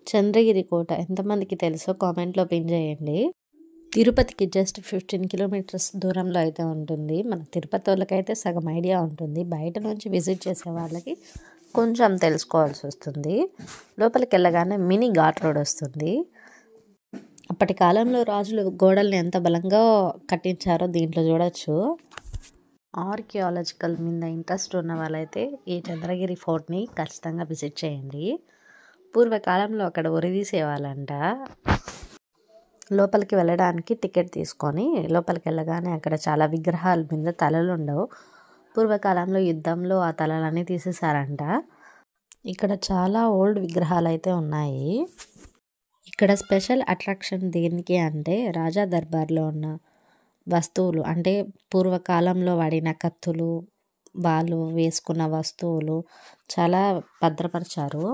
చంద్రగిరి కోట ఎంతమందికి తెలుసో కామెంట్లో పిన్ చేయండి. తిరుపతికి జస్ట్ 15 కిలోమీటర్స్ దూరంలో అయితే ఉంటుంది. మన తిరుపతి వాళ్ళకైతే సగం ఐడియా ఉంటుంది, బయట నుంచి విజిట్ చేసే వాళ్ళకి కొంచెం తెలుసుకోవాల్సి వస్తుంది. లోపలికి వెళ్ళగానే మినీ ఘాట్ రోడ్ వస్తుంది. అప్పటి కాలంలో రాజులు గోడల్ని ఎంత బలంగా కట్టించారో దీంట్లో చూడొచ్చు. ఆర్కియాలజికల్ మీద ఇంట్రెస్ట్ ఉన్న వాళ్ళైతే ఈ చంద్రగిరి ఫోర్ట్ని ఖచ్చితంగా విజిట్ చేయండి. పూర్వకాలంలో అక్కడ ఉరిదీసేవాళ్ళంట. లోపలికి వెళ్ళడానికి టికెట్ తీసుకొని లోపలికి వెళ్ళగానే అక్కడ చాలా విగ్రహాల మీద తలలు ఉండవు. పూర్వకాలంలో యుద్ధంలో ఆ తలలన్నీ తీసేశారంట. ఇక్కడ చాలా ఓల్డ్ విగ్రహాలు అయితే ఉన్నాయి. ఇక్కడ స్పెషల్ అట్రాక్షన్ దేనికి అంటే రాజా దర్బార్లో ఉన్న వస్తువులు, అంటే పూర్వకాలంలో వాడిన కత్తులు, వాళ్ళు వేసుకున్న వస్తువులు చాలా భద్రపరిచారు.